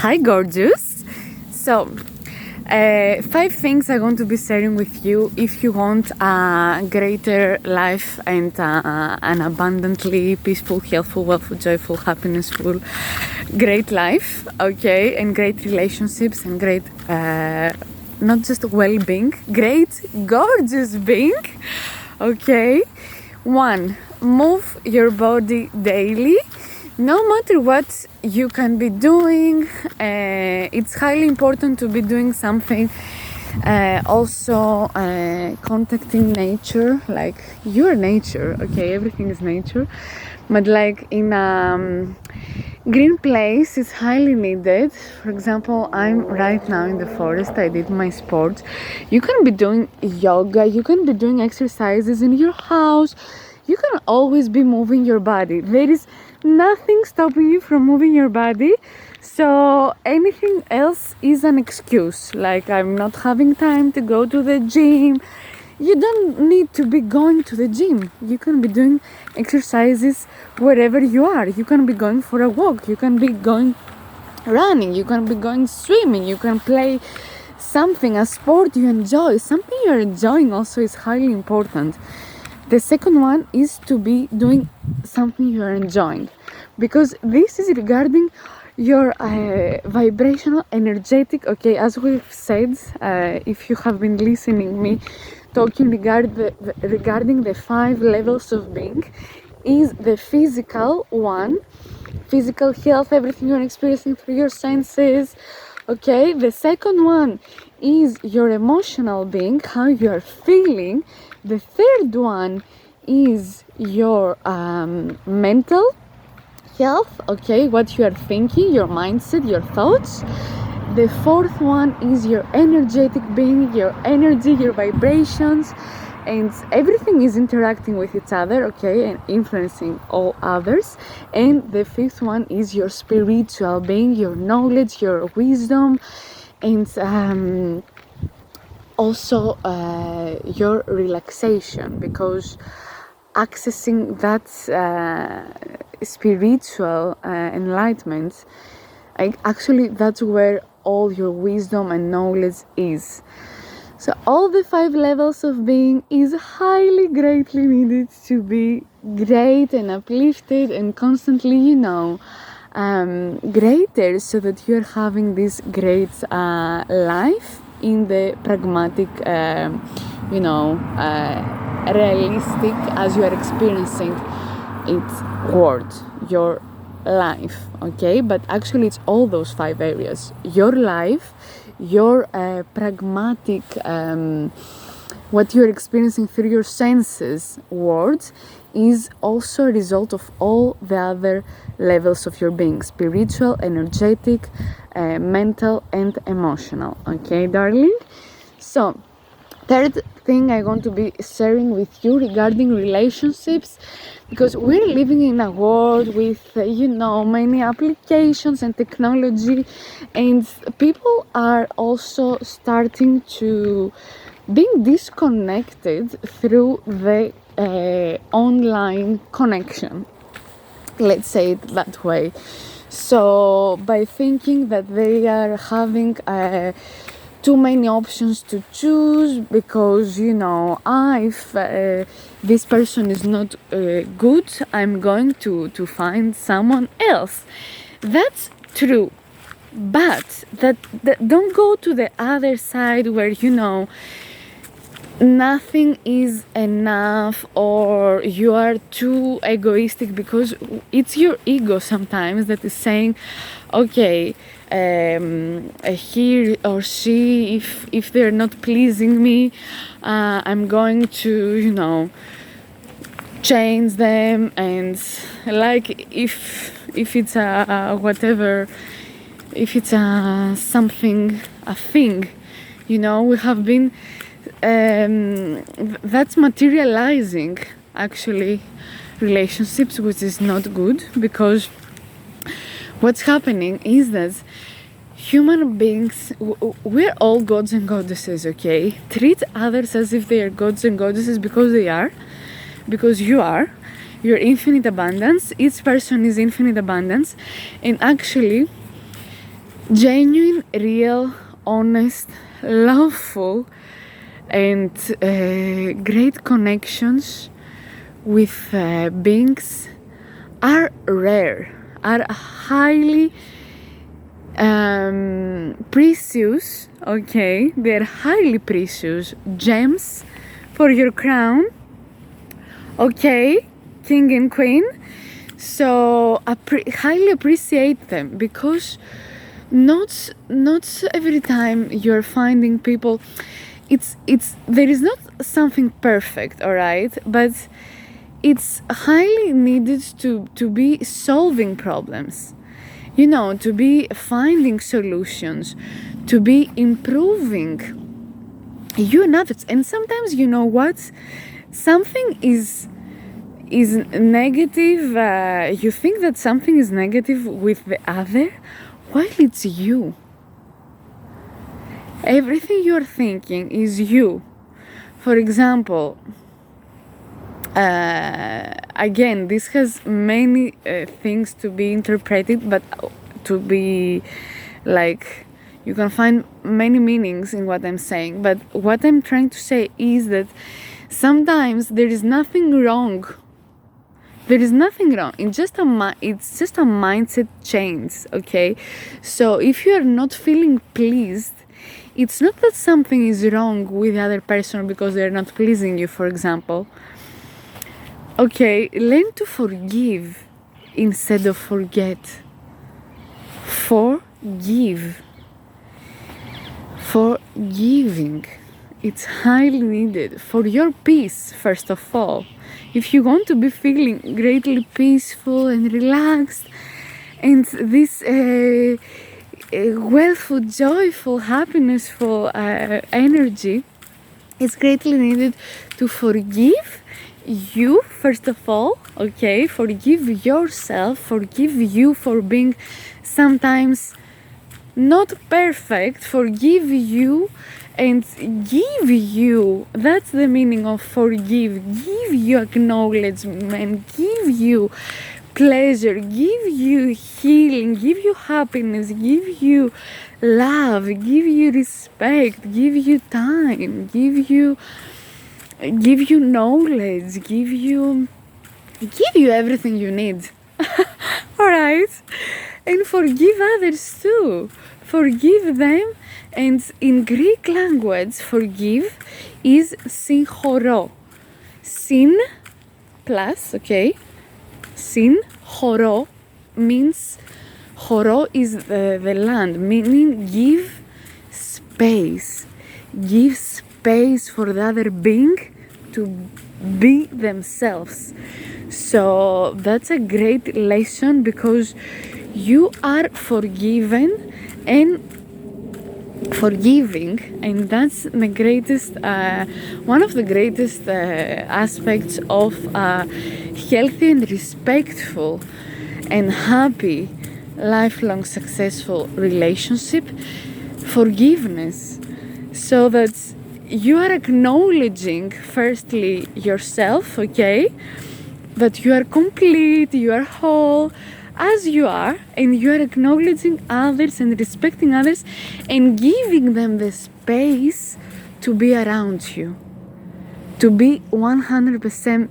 Hi, gorgeous. So, 5 things I'm going to be sharing with you if you want a greater life and an abundantly peaceful, healthful, wealthful, joyful, happinessful, great life, okay, and great relationships and great, not just well-being, great, gorgeous being, okay. 1. Move your body daily. No matter what you can be doing, it's highly important to be doing something. Also, contacting nature, like your nature, okay, everything is nature, but like in a green place is highly needed. For example, I'm right now in the forest, I did my sports. You can be doing yoga, you can be doing exercises in your house, you can always be moving your body. There is nothing stopping you from moving your body, so anything else is an excuse. Like, I'm not having time to go to the gym. You don't need to be going to the gym. You can be doing exercises wherever you are. You can be going for a walk, you can be going running, you can be going swimming, you can play something, a sport you enjoy. Something you're enjoying also is highly important. The second one is to be doing something you are enjoying, because this is regarding your vibrational, energetic, okay, as we've said, if you have been listening me talking regarding the 5 levels of being, is the physical one, physical health, everything you're experiencing through your senses, okay. The second one is your emotional being, how you are feeling. The third one is your mental health, okay, what you are thinking, your mindset, your thoughts. The fourth one is your energetic being, your energy, your vibrations, and everything is interacting with each other, okay, and influencing all others. And the fifth one is your spiritual being, your knowledge, your wisdom, and also your relaxation, because accessing that spiritual enlightenment, actually that's where all your wisdom and knowledge is. So all the 5 levels of being is highly greatly needed to be great and uplifted and constantly, greater, so that you're having this great life in the pragmatic, realistic, as you are experiencing it, world, your life, okay. But actually it's all those 5 areas: your life, your pragmatic, what you're experiencing through your senses world, is also a result of all the other levels of your being: spiritual, energetic, mental, and emotional, okay, darling. So third thing I'm going to be sharing with you regarding relationships, because we're living in a world with many applications and technology, and people are also starting to being disconnected through the online connection, let's say it that way. So by thinking that they are having too many options to choose, because if this person is not good, I'm going to find someone else. That's true, but that don't go to the other side where nothing is enough, or you are too egoistic, because it's your ego sometimes that is saying, okay, he or she, if they're not pleasing me, I'm going to change them. And like if it's a whatever, if it's a something, a thing, we have been that's materializing actually relationships, which is not good, because what's happening is that human beings, we're all gods and goddesses, okay? Treat others as if they are gods and goddesses, because they are, because you're infinite abundance. Each person is infinite abundance, and actually genuine, real, honest, loveful, and great connections with beings are rare, are highly precious. Okay, they're highly precious gems for your crown. Okay, king and queen. So highly appreciate them, because not every time you're finding people, it's there is not something perfect, all right, but it's highly needed to be solving problems, you know, to be finding solutions, to be improving you and others. And sometimes, you know what, something is negative, you think that something is negative with the other, while it's you. Everything you're thinking is you. For example, again, this has many things to be interpreted, but to be like, you can find many meanings in what I'm saying. But what I'm trying to say is that sometimes there is nothing wrong. There is nothing wrong. It's just a mindset change, okay? So if you are not feeling pleased, it's not that something is wrong with the other person because they're not pleasing you, for example. Okay, learn to forgive instead of forget. Forgive. Forgiving. It's highly needed for your peace, first of all. If you want to be feeling greatly peaceful and relaxed, and this wealthful, joyful, happinessful energy, it's greatly needed to forgive you, first of all, okay? Forgive yourself, forgive you for being sometimes not perfect, forgive you and give you, that's the meaning of forgive, give you acknowledgement, give you pleasure, give you healing, give you happiness, give you love, give you respect, give you time, give you knowledge, give you everything you need. Alright? And forgive others too. Forgive them. And in Greek language, forgive is synchoro. Syn plus, okay? Synchoro means, choro is the land, meaning give space. Give space for the other being to be themselves. So that's a great lesson, because you are forgiven and forgiving, and that's the greatest, one of the greatest aspects of healthy and respectful and happy, lifelong, successful relationship. Forgiveness, so that you are acknowledging firstly yourself, okay, that you are complete, you are whole as you are, and you are acknowledging others and respecting others and giving them the space to be around you, to be 100%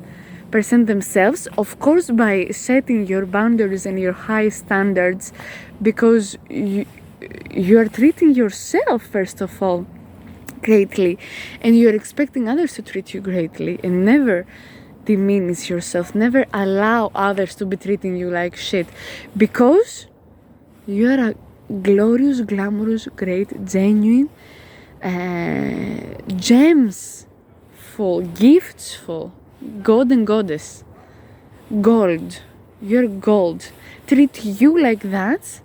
themselves, of course, by setting your boundaries and your high standards, because you are treating yourself, first of all, greatly, and you're expecting others to treat you greatly, and never diminish yourself, never allow others to be treating you like shit, because you are a glorious, glamorous, great, genuine, gems full, gifts full, god and goddess, gold. You're gold. Treat you like that,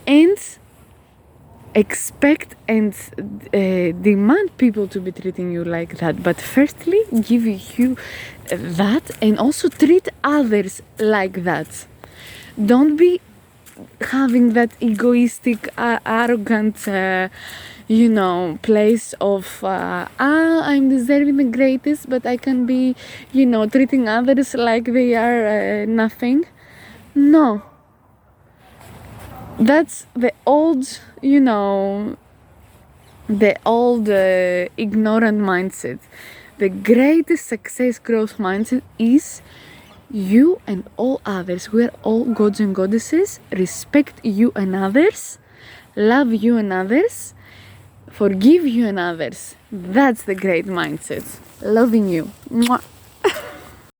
and expect and demand people to be treating you like that. But firstly, give you that, and also treat others like that. Don't be having that egoistic, arrogant, place of I'm deserving the greatest, but I can be, treating others like they are nothing. No. That's the old, the old ignorant mindset. The greatest success growth mindset is you and all others. We are all gods and goddesses. Respect you and others. Love you and others. Forgive you and others. That's the great mindset. Loving you. Mwah.